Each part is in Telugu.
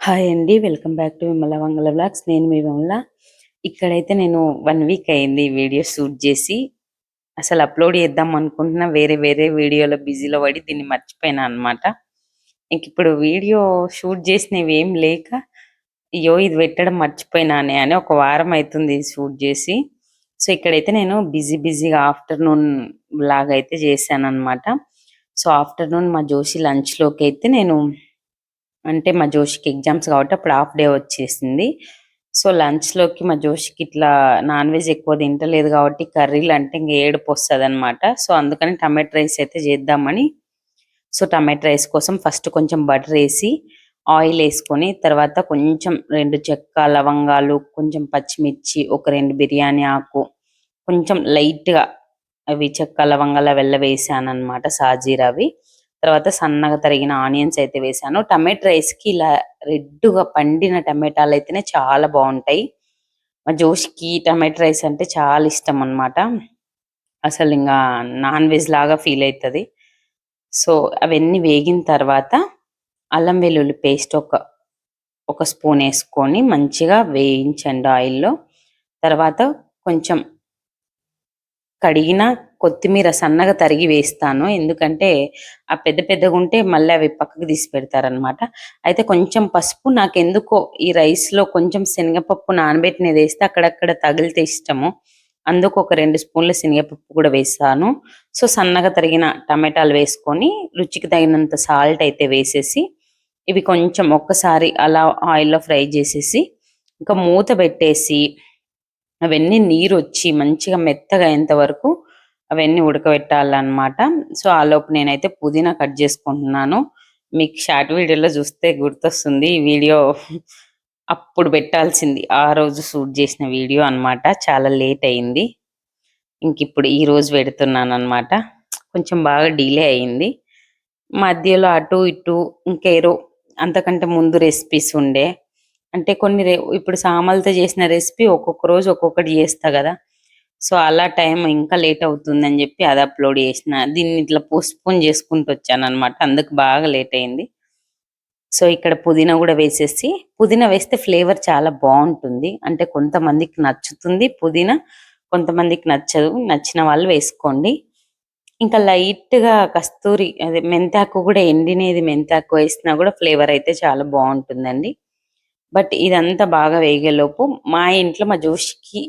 హాయ్ అండి. Welcome back to Vimala Vangala vlogs. నేను మీ విమల. ఇక్కడైతే నేను 1 వీక్ అయింది ఈ వీడియో షూట్ చేసి. అసలు అప్లోడ్ చేద్దాం అనుకుంటున్నా, వేరే వేరే వీడియోలో బిజీలో పడి దీన్ని మర్చిపోయినా అనమాట. ఇంకిప్పుడు వీడియో షూట్ చేసినవి ఏం లేక, అయ్యో ఇది పెట్టడం మర్చిపోయినానే అని ఒక వారం అవుతుంది షూట్ చేసి. సో ఇక్కడైతే నేను బిజీగా ఆఫ్టర్నూన్ వ్లాగ్ అయితే చేశాను అనమాట. సో ఆఫ్టర్నూన్ మా జోషి లంచ్లోకి అయితే నేను, అంటే మా జోషికి ఎగ్జామ్స్ కాబట్టి అప్పుడు హాఫ్ డే వచ్చేసింది. సో లంచ్‌లోకి మా జోషికి ఇట్లా నాన్ వెజ్ ఎక్కువ తింటలేదు కాబట్టి కర్రీలు అంటే ఇంక ఏడుపు వస్తదనమాట. సో అందుకని టమాటో రైస్ అయితే చేద్దామని, సో టమాటో రైస్ కోసం ఫస్ట్ కొంచెం బటర్ ఏసి, ఆయిల్ ఏసుకొని, తర్వాత కొంచెం 2 చెక్క, లవంగాలు, కొంచెం పచ్చిమిర్చి, ఒక 2 బిర్యానీ ఆకు, కొంచెం లైట్‌గా అవి చెక్క, లవంగాలు అవెల్లా వేసాననమాట, సాజీరా అవి. తర్వాత సన్నగా తరిగిన ఆనియన్స్ అయితే వేసాను. టమాటో రైస్‌కి ఇలా రెడ్‌గా పండిన టమాటాలైతేనే చాలా బావుంటాయి. మా జోష్‌కి టమాటో రైస్ అంటే చాలా ఇష్టం అన్నమాట. అసలింగా నాన్ వెజ్ లాగా ఫీల్ అయితది. సో, అవన్నీ వేగిన తర్వాత అల్లం వెల్లుల్లి పేస్ట్ ఒక స్పూన్ ఏసుకొని మంచిగా వేయించండి ఆయిల్‌లో. తర్వాత కొంచెం కడిగిన కొత్తిమీర సన్నగా తరిగి వేస్తాను. ఎందుకంటే, ఆ పెద్ద పెద్దగుంటే మళ్ళీ అవి పక్కకు తీసి పెడతారనమాట. అయితే కొంచెం పసుపు, నాకెందుకో ఈ రైస్‌లో కొంచెం శనగపప్పు నానబెట్టినదేస్తే అక్కడక్కడ తగిలితే ఇష్టము. అందుకు ఒక 2 స్పూన్ల శనగపప్పు కూడా వేశాను. సో, సన్నగా తరిగిన టమాటాలు వేసుకొని, రుచికి తగినంత సాల్ట్ అయితే వేసేసి, ఇవి కొంచెం ఒక్కసారి అలా ఆయిల్‌లో ఫ్రై చేసేసి, ఇంకా మూత పెట్టేసి అవన్నీ నీరొచ్చి మంచిగా మెత్తగా అయ్యేంత వరకు అవన్నీ ఉడకబెట్టాలన్నమాట. సో, ఆలోపు నేనైతే పుదీనా కట్ చేసుకుంటున్నాను. మీకు షార్ట్ వీడియోలో చూస్తే గుర్తొస్తుంది. ఈ వీడియో అప్పుడు పెట్టాల్సింది. ఆ రోజు షూట్ చేసిన వీడియో అన్నమాట. చాలా లేట్ అయింది. ఇంకిప్పుడు ఈరోజు పెడుతున్నానన్నమాట. కొంచెం బాగా డిలే అయింది. మధ్యలో అటు ఇటు ఇంకేదో అంతకంటే ముందు రెసిపీస్ ఉండే. అంటే కొన్ని ఇప్పుడు సామలతో చేసిన రెసిపీ ఒక్కొక్క రోజు ఒక్కొక్కటి చేస్తా గదా! సో, అలా టైం ఇంకా లేట్ అవుతుందని జెప్పి అది అప్‌లోడ్ చేసిన. దీన్ని ఇట్లా పోస్ట్‌పోన్ చేసుకుంటూ వచ్చాననమాట. అందుకు బాగా లేట్ అయింది. సో, ఇక్కడ పుదీనా గూడా వేసేసి, పుదీనా వేస్తే ఫ్లేవర్ చాలా బావుంటుంది. అంటే కొంతమందికి నచ్చుతుంది పుదీనా, కొంతమందికి నచ్చదు. నచ్చిన వాళ్ళు వేసుకోండి. ఇంకా లైట్‌గా కస్తూరి అదే మెంతాకు గూడా, ఎండినది మెంతాకు వేసినా గూడా ఫ్లేవర్ అయితే చాలా బావుంటుందండి. బట్ ఇదంతా బాగా వేగేలోపు మా ఇంట్లో మా జోష్‌కి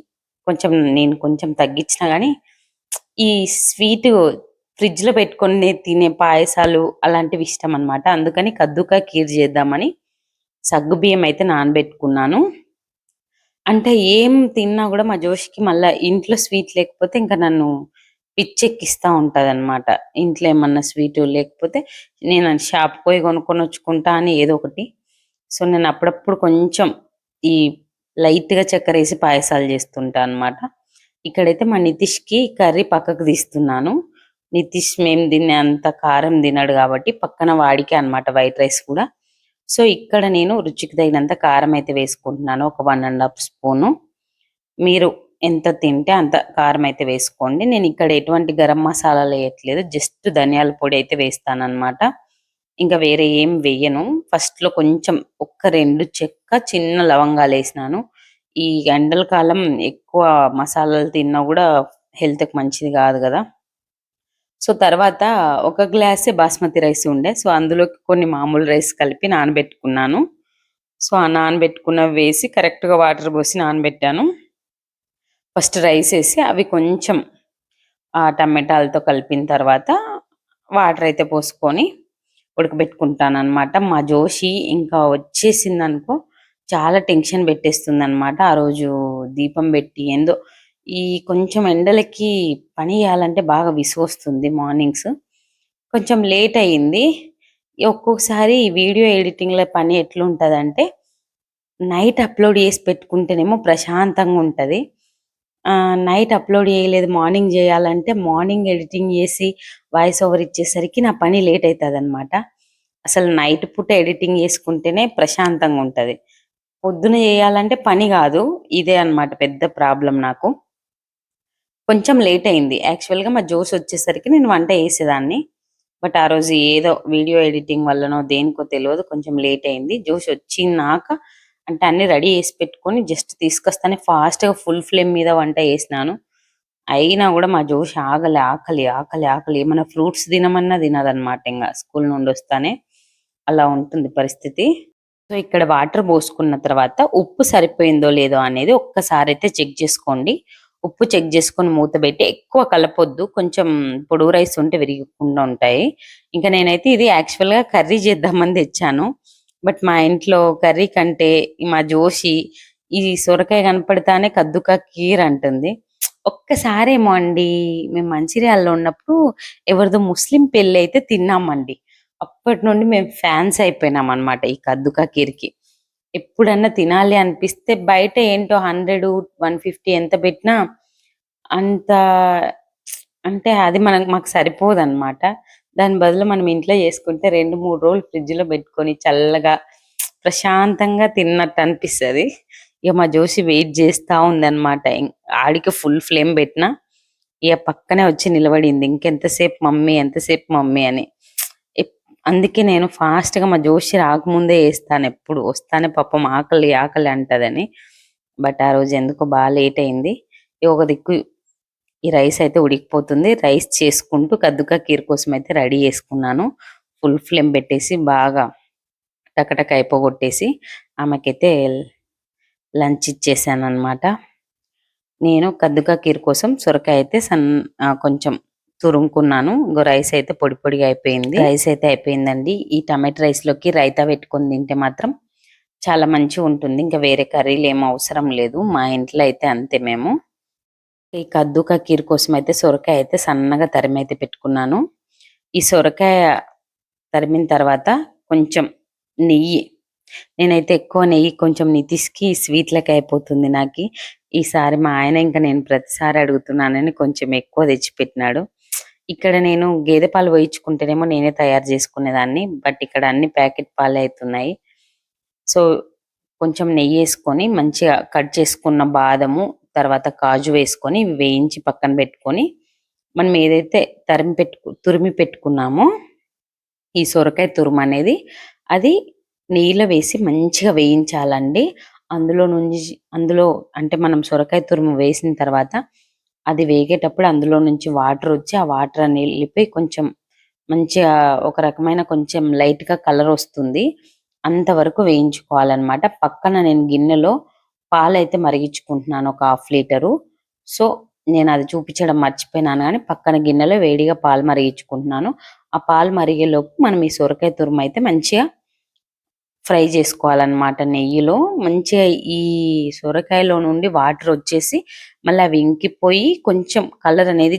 కొంచెం, నేను కొంచెం తగ్గించినా గానీ, ఈ స్వీటు ఫ్రిడ్జ్‌లో పెట్టుకొని తినే పాయసాలు అలాంటివి ఇష్టమనమాట. అందుకని కద్దుకా ఖీర్ చేద్దామని సగ్గుబియ్యం అయితే నానబెట్టుకున్నాను. అంటే ఏం తిన్నా గూడా మా జోష్‌కి మళ్ళా ఇంట్లో స్వీట్ లేకపోతే ఇంక నన్ను పిచ్చెక్కిస్తా ఉంటదనమాట. ఇంట్లో ఏమన్నా స్వీటు లేకపోతే నేను షాప్‌కి పోయి కొనుక్కొనొచ్చుకుంటా అని ఏదో ఒకటి. సో, నేను అప్పుడప్పుడు కొంచెం ఈ లైట్‌గా చక్కెరేసి పాయసాలు చేస్తుంటా అనమాట. ఇక్కడైతే మా నితీష్‌కి కర్రీ పక్కకు తీస్తున్నాను. నితీష్ మేము తినేంత కారం తినడు కాబట్టి పక్కన వాడికే అనమాట వైట్ రైస్ కూడా. సో, ఇక్కడ నేను రుచికి తగినంత కారం అయితే వేసుకుంటున్నాను. ఒక 1 ½ స్పూను. మీరు ఎంత తింటే అంత కారం అయితే వేసుకోండి. నేను ఇక్కడ ఎటువంటి గరం మసాలాలు ఎయట్లేదు. జస్ట్ ధనియాల పొడి అయితే వేస్తాననమాట. ఇంకా వేరే ఏం వెయ్యను. ఫస్ట్‌లో కొంచెం ఒక్క 2 చెక్క, చిన్న లవంగాలేసినాను. ఈ ఎండల కాలం ఎక్కువ మసాలాలు తిన్నా గూడా హెల్త్‌కి మంచిది గాదు గదా! సో, తర్వాత ఒక గ్లాసే బాస్మతి రైస్ ఉండే. సో, అందులోకి కొన్ని మామూలు రైస్ కలిపి నానబెట్టుకున్నాను. సో, ఆ నానబెట్టుకున్నవి వేసి కరెక్ట్‌గా వాటర్ పోసి నానబెట్టాను. ఫస్ట్ రైసేసి అవి కొంచెం టమాటాలతో కలిపిన తర్వాత వాటరయితే పోసుకొని ఉడకబెట్టుకుంటాననమాట. మా జోషి ఇంకా వచ్చేసిందనుకో చాలా టెన్షన్ పెట్టేస్తుందనమాట. ఆ రోజు దీపం పెట్టి ఏందో ఈ కొంచెం ఎండలకి పని చేయాలంటే బాగా విసుగొస్తుంది మార్నింగ్స్. కొంచెం లేట్ అయింది. ఒక్కొక్కసారి ఈ వీడియో ఎడిటింగ్‌లో పని ఎట్లుంటదంటే, నైట్ అప్‌లోడ్ చేసి పెట్టుకుంటేనేమో ప్రశాంతంగుంటది. నైట్ అప్‌లోడ్ చేయలేదు, మార్నింగ్ జేయాలంటే మార్నింగ్ ఎడిటింగ్ చేసి వాయిస్ ఓవర్ ఇచ్చేసరికి నా పని లేట్ అయితదనమాట. అసలు నైట్ పూట ఎడిటింగ్ చేసుకుంటేనే ప్రశాంతంగుంటది. పొద్దున చేయాలంటే పని గాదు. ఇదే అన్నమాట పెద్ద ప్రాబ్లమ్ నాకు. కొంచెం లేట్ అయింది. యాక్చువల్‌గా మా జోష్ వచ్చేసరికి నేను వంట చేసేదాన్ని. బట్ ఆ రోజు ఏదో వీడియో ఎడిటింగ్ వల్లనో దేనికో తెలియదు కొంచెం లేట్ అయింది. జోష్ వచ్చినాక అంటే అన్ని రెడీ చేసి పెట్టుకొని జస్ట్ తీసుకొస్తానే ఫాస్ట్‌గా ఫుల్ ఫ్లేమ్ మీద వంట చేసినాను. అయినా కూడా మా జోష్ ఆగలే. ఆకలి, ఆకలి, ఆకలి ఏమన్నా ఫ్రూట్స్ తినమన్నా తినదనమాట ఇంగ స్కూల్ నుండి వస్తానే. అలా ఉంటుంది పరిస్థితి. సో, ఇక్కడ వాటర్ పోసుకున్న తర్వాత ఉప్పు సరిపోయిందో లేదో అనేది ఒక్కసారైతే చెక్ చేసుకోండి. ఉప్పు చెక్ చేసుకొని మూత పెట్టి ఎక్కువ కలపొద్దు. కొంచెం పొడుగు రైస్ ఉంటే విరగకుండా ఉంటాయి. ఇంకా నేనైతే ఇది యాక్చువల్‌గా కర్రీ చేద్దామని తెచ్చాను. బట్ మా ఇంట్లో కర్రీ కంటే మా జోషి ఈ సొరకాయ కనపడతానే కద్దు కా కీర్ అంటుంది. ఒక్కసారేమో అండి మేము మంచిర్యాలలో ఉన్నప్పుడు ఎవరిదో ముస్లిం పెళ్లయితే తిన్నామండి. అప్పటి నుండి మేము ఫ్యాన్స్ అయిపోయినాం అన్నమాట ఈ కద్దు కా కీర్‌కి. ఎప్పుడన్నా తినాలి అనిపిస్తే బయట ఏంటో 100, 150 ఎంత పెట్టినా అంత అంటే అది మాకు సరిపోదన్నమాట. దాని బదులు మనం ఇంట్లో చేసుకుంటే 2, 3 రోజులు ఫ్రిడ్జ్‌లో పెట్టుకొని చల్లగా ప్రశాంతంగా తిన్నట్టు అనిపిస్తది. ఇక మా జోషి వెయిట్ చేస్తా ఉందన్నమాట. ఆడికి ఫుల్ ఫ్లేమ్ పెట్టినా ఇక పక్కనే వచ్చి నిలబడింది. ఇంకెంతసేపు మమ్మీ ఎంతసేపు మమ్మీ అని. ఎప్ అందుకే నేను ఫాస్ట్‌గా మా జోషి రాకముందే ఏస్తాను ఎప్పుడు. వస్తానే పాపం ఆకలి ఆకలి అంటదని. బట్ ఆ రోజు ఎందుకో లేట్ అయింది. ఒక దిక్కు ఈ రైస్ అయితే ఉడికిపోతుంది. రైస్ చేసుకుంటూ కద్దుకా కీర్ కోసం అయితే రెడీ చేసుకున్నాను. ఫుల్ ఫ్లేమ్ పెట్టేసి బాగా టకటక అయిపోగొట్టేసి ఆమెకైతే లంచ్ ఇచ్చేసానన్నమాట. నేను కద్దుకా కీర్ కోసం సొరకాయ అయితే కొంచెం తురుముకున్నాను. ఇంగో రైస్ అయితే పొడి పొడిగా అయిపోయింది. రైస్ అయితే అయిపోయిందండి. ఈ టమాటా రైస్‌లోకి రైతా పెట్టుకొని తింటే మాత్రం చాలా మంచిగుంటుంది. ఇంకా వేరే కర్రీలు ఏం అవసరం లేదు. మా ఇంట్లో అయితే అంతే మేము. ఈ కద్దు కా కీర్ కోసం అయితే సొరకాయ అయితే సన్నగా తరిమైతే పెట్టుకున్నాను. ఈ సొరకాయ తరిమిన తర్వాత కొంచెం నెయ్యి నేనైతే ఎక్కువ నెయ్యి కొంచెం నితిష్‌కి స్వీట్ లెక్క అయిపోతుంది నాకి. ఈసారి మా ఆయన ఇంకా నేను ప్రతిసారి అడుగుతున్నానని కొంచెం ఎక్కువ తెచ్చిపెట్టినాడు. ఇక్కడ నేను గేదె పాలు పోయించుకుంటేనేమో నేనే తయారు చేసుకునేదాన్ని. బట్ ఇక్కడ అన్ని ప్యాకెట్ పాలే అయితున్నాయి. సో, కొంచెం నెయ్యేసుకొని మంచిగా కట్ చేసుకున్న బాదము, తర్వాత కాజు వేసుకొని ఇవి వేయించి పక్కన పెట్టుకొని, మనం ఏదైతే తురిమి పెట్టుకున్నామో ఈ సొరకాయ తురుమనేది అది నెయ్యిలో వేసి మంచిగా వేయించాలండి. అందులో అంటే మనం సొరకాయ తురుము వేసిన తర్వాత అది వేగేటప్పుడు అందులో నుంచి వాటరొచ్చి, ఆ వాటర్ అని ఎళ్ళిపోయి కొంచెం మంచిగా ఒక రకమైన కొంచెం లైట్‌గా కలరొస్తుంది. అంతవరకు వేయించుకోవాలనమాట. పక్కన నేను గిన్నెలో పాలైతే మరిగించుకుంటున్నాను ఒక హాఫ్ లీటరు. సో, నేనది చూపించడం మర్చిపోయినాను గానీ, పక్కన గిన్నెలో వేడిగా పాలు మరిగించుకుంటున్నాను. ఆ పాలు మరిగేలోపు మనం ఈ సొరకాయ తురుమైతే మంచిగా ఫ్రై చేసుకోవాలనమాట నెయ్యిలో. మంచిగా ఈ సొరకాయలో నుండి వాటరొచ్చేసి, మళ్ళీ అవి ఇంకిపోయి కొంచెం కలర్ అనేది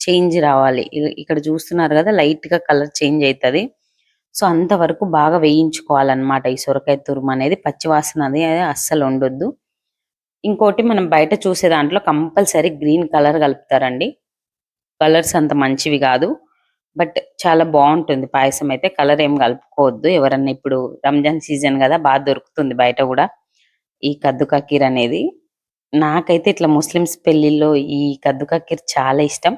చేంజ్ రావాలి. ఇక్కడ చూస్తున్నారు గదా! లైట్‌గా కలర్ చేంజ్ అయితది. సో, అంతవరకు బాగా వేయించుకోవాలనమాట ఈ సొరకాయ తురుమనేది. పచ్చి వాసన అది అస్సలుండొద్దు. ఇంకోటి మనం బయట చూసే దాంట్లో కంపల్సరీ గ్రీన్ కలర్ కలుపుతారండి. కలర్స్ అంత మంచివి గాదు. బట్ చాలా బావుంటుంది పాయసం అయితే. కలర్ ఏం కలుపుకోవద్దు. ఎవరన్నా ఇప్పుడు రంజాన్ సీజన్ గదా! దొరుకుతుంది బయట గూడా. ఈ కద్దు కా కీర్ అనేది. నాకైతే ఇట్లా ముస్లిమ్స్ పెళ్ళిల్లో ఈ కద్దు కా కీర్ చాలా ఇష్టం.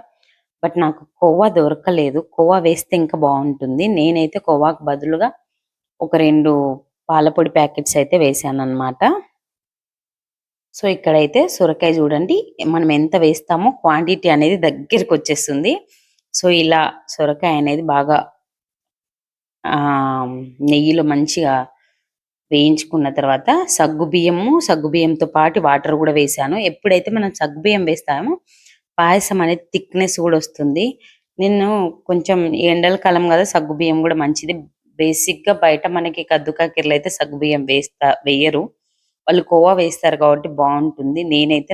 బట్ నాకు కోవా దొరకలేదు. కోవా వేస్తే ఇంకా బావుంటుంది. నేనైతే కోవాకు బదులుగా ఒక 2 పాల పొడి ప్యాకెట్స్ అయితే వేశానన్నమాట. సో, ఇక్కడైతే సొరకాయ చూడండి మనం ఎంత వేస్తామో క్వాంటిటీ అనేది దగ్గరికొచ్చేస్తుంది. సో, ఇలా సొరకాయ అనేది బాగా నెయ్యిలో మంచిగా వేయించుకున్న తర్వాత సగ్గుబియ్యంతో పాటు వాటర్ గూడా వేశాను. ఎప్పుడైతే మనం సగ్గుబియ్యం వేస్తామో పాయసం అనేది థిక్‌నెస్ గూడా వస్తుంది. నేను కొంచెం ఎండల కాలం గదా! సగ్గుబియ్యం గూడా మంచిది. బేసిక్‌గా బయట మనకి కద్దు కా కీర్‌లో అయితే సగ్గుబియ్యం వెయ్యరు. వాళ్ళు కోవా వేస్తారు కాబట్టి బావుంటుంది.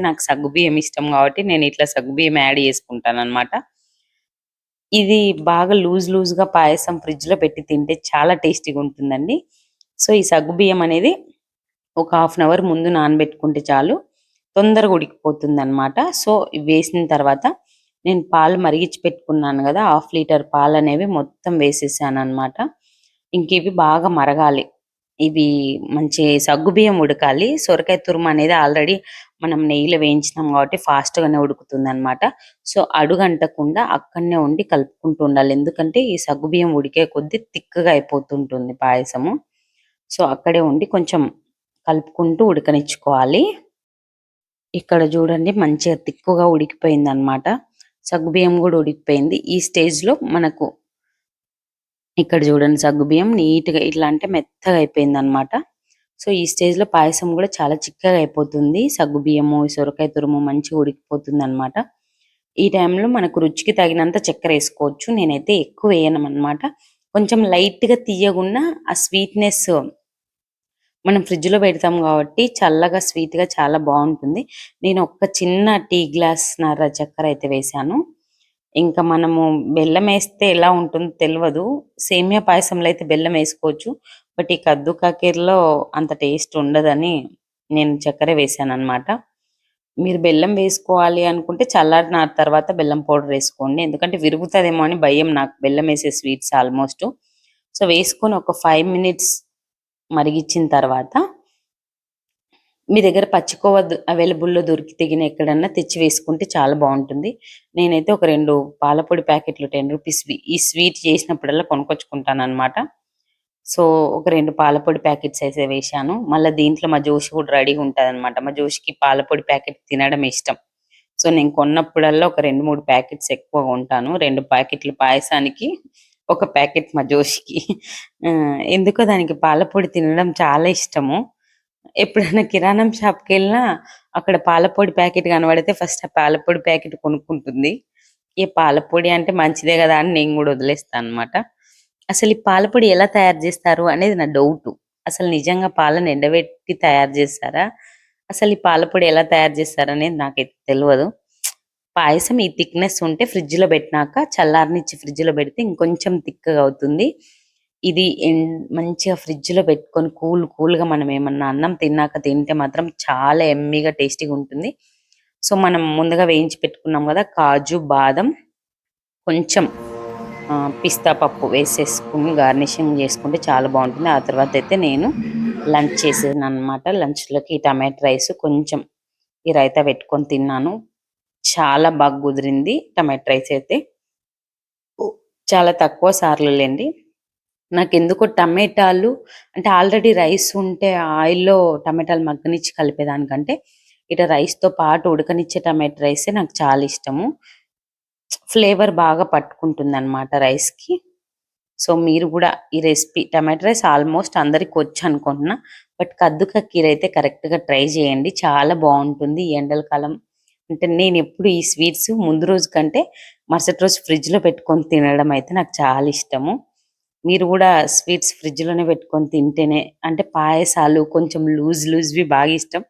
నాకు సగ్గుబియ్యం ఇష్టం గాబట్టి నేను ఇట్లా సగ్గుబియ్యం యాడ్ చేసుకుంటాననమాట. ఇది బాగా లూజ్‌గా పాయసం ఫ్రిడ్జ్‌లో పెట్టి తింటే చాలా టేస్టీగా ఉంటుందండి. సో, ఈ సగ్గుబియ్యం అనేది ఒక హాఫ్ అన్ అవర్ ముందు నానబెట్టుకుంటే చాలు. తొందరగా ఉడికిపోతుందనమాట. సో, ఇవి వేసిన తర్వాత నేను పాలు మరిగిచ్చి పెట్టుకున్నాను గదా! హాఫ్ లీటర్ పాలనేవి మొత్తం వేసేసాననమాట. ఇంకివి బాగా మరగాలి. ఇవి మంచి సగ్గుబియ్యం ఉడకాలి. సొరకాయ తురుము అనేది ఆల్రెడీ మనం నెయ్యిలో వేయించినాం కాబట్టి ఫాస్ట్ గానే ఉడుకుతుందన్నమాట. సో అడుగంటకుండా అక్కడనే ఉండి కలుపుకుంటూ ఉండాలి. ఎందుకంటే ఈ సగ్గుబియ్యం ఉడికే కొద్దీ తిక్కగా అయిపోతుంటుంది పాయసము. సో అక్కడే ఉండి కొంచెం కలుపుకుంటూ ఉడకనిచ్చుకోవాలి. ఇక్కడ చూడండి మంచిగా తిక్కుగా ఉడికిపోయిందన్నమాట. సగ్గుబియ్యం కూడా ఉడికిపోయింది. ఈ స్టేజ్‌లో మనకు ఇక్కడ చూడండి సగ్గుబియ్యం నీట్‌గా ఇట్లా అంటే మెత్తగా అయిపోయిందన్నమాట. సో ఈ స్టేజ్‌లో పాయసం కూడా చాలా చిక్కగా అయిపోతుంది. సగ్గుబియ్యము, సొరకాయ తురుము మంచిగా ఉడికిపోతుందన్నమాట. ఈ టైంలో మనకు రుచికి తగినంత చక్కెర ఏసుకోవచ్చు. నేనైతే ఎక్కువ వేయననమాట. కొంచెం లైట్‌గా తియ్యగున్న ఆ స్వీట్‌నెస్ మనం ఫ్రిడ్జ్‌లో పెడతాం కాబట్టి చల్లగా స్వీట్‌గా చాలా బావుంటుంది. నేను ఒక చిన్న టీ గ్లాస్‌న్నర చక్కెర అయితే వేశాను. ఇంకా మనము బెల్లమేస్తే ఎలా ఉంటుందో తెలవదు. సేమియా పాయసంలో అయితే బెల్లం ఏసుకోవచ్చు. బట్ ఈ కద్దు కాకరలో అంత టేస్ట్ ఉండదని నేను చక్కెర వేశాననమాట. మీరు బెల్లం వేసుకోవాలి అనుకుంటే చల్లారిన తర్వాత బెల్లం పౌడర్ ఏసుకోండి. ఎందుకంటే విరుగుతదేమో అని భయం నాకు బెల్లమేసే స్వీట్స్ ఆల్మోస్ట్. సో వేసుకొని ఒక 5 మినిట్స్ మరిగిచ్చిన తర్వాత మీ దగ్గర పచ్చికోవ అవైలబుల్‌లో దొరికితే గిన ఎక్కడన్నా తెచ్చి వేసుకుంటే చాలా బావుంటుంది. నేనైతే ఒక 2 పాలపొడి ప్యాకెట్లు రూ. 10 ఈ స్వీట్ చేసినప్పుడల్లా కొనుక్కొచ్చుకుంటాననమాట. సో, ఒక 2 పాలపొడి ప్యాకెట్స్ అయితే వేశాను. మళ్ళా దీంట్లో మా జోషి కూడా రెడీగా ఉంటదనమాట. మా జోషికి పాలపొడి ప్యాకెట్ తినడం ఇష్టం. సో, నేను కొన్నప్పుడల్లా ఒక 2, 3 ప్యాకెట్స్ ఎక్కువ కొంటాను. 2 ప్యాకెట్ల పాయసానికి, ఒక ప్యాకెట్ మా జోషికి. ఎందుకో దానికి పాలపొడి తినడం చాలా ఇష్టము. ఎప్పుడైనా కిరాణం షాప్‌కెళ్ళినా అక్కడ పాలపొడి ప్యాకెట్ కనబడితే ఫస్ట్ ఆ పాలపొడి ప్యాకెట్ కొనుక్కుంటుంది. ఈ పాలపొడి అంటే మంచిదే గదా అని నేను గూడా వదిలేస్తా అన్నమాట. అసలు ఈ పాలపొడి ఎలా తయారు జేస్తారు అనేది నా డౌటు. అసలు నిజంగా పాలను ఎండబెట్టి తయారు జేస్తారా? అసలు ఈ పాలపొడి ఎలా తయారు జేస్తారనేది నాకైతే తెలవదు. పాయసం ఈ థిక్‌నెస్ ఉంటే ఫ్రిడ్జ్‌లో బెట్టినాక చల్లారనిచ్చి ఫ్రిడ్జ్‌లో బెడితే ఇంకొంచెం థిక్‌గా అవుతుంది. ఇది మంచిగా ఫ్రిడ్జ్‌లో పెట్టుకొని కూల్‌గా మనం ఏమన్నా అన్నం తిన్నాక తింటే మాత్రం చాలా యమ్మీగా టేస్టీగా ఉంటుంది. సో, మనం ముందుగా వేయించి పెట్టుకున్నాం గదా! కాజు, బాదం, కొంచెం పిస్తా పప్పు వేసేసుకొని గార్నిషింగ్ చేసుకుంటే చాలా బావుంటుంది. ఆ తర్వాతయితే నేను లంచ్ చేశాననమాట. లంచ్‌లోకి టమాటా రైస్ కొంచెం ఈ రైతా పెట్టుకొని తిన్నాను. చాలా బాగా కుదిరింది టమాటా రైస్ అయితే. చాలా తక్కువ సార్లు లెండి. నాకెందుకో టమాటాలు అంటే ఆల్రెడీ రైస్ ఉంటే ఆయిల్‌లో టమాటాలు మగ్గనిచ్చి కలిపేదానికంటే, ఇట రైస్‌తో పాటు ఉడకనిచ్చే టమాటా రైసే నాకు చాలా ఇష్టము. ఫ్లేవర్ బాగా పట్టుకుంటుందనమాట రైస్‌కి. సో, మీరు గూడా ఈ రెసిపీ టమాటా రైస్ ఆల్మోస్ట్ అందరికొచ్చనుకుంటున్నా. బట్ కద్దు కా కీర్ అయితే కరెక్ట్‌గా ట్రై చేయండి. చాలా బావుంటుంది. ఈ ఎండల కాలం అంటే నేనెప్పుడు ఈ స్వీట్స్ ముందు రోజు కంటే మరుసటి రోజు ఫ్రిడ్జ్‌లో పెట్టుకొని తినడం అయితే నాకు చాలా ఇష్టము. మీరు గూడా స్వీట్స్ ఫ్రిడ్జ్‌లోనే పెట్టుకొని తింటేనే అంటే పాయసాలు కొంచెం లూజ్‌వి బాగా ఇష్టం.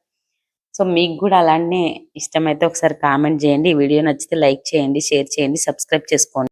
సో, మీకు గూడా అలానే ఇష్టమైతే ఒకసారి కామెంట్ జేయండి. ఈ వీడియో నచ్చితే లైక్ చేయండి, షేర్ చేయండి, సబ్స్క్రైబ్ చేసుకోండి.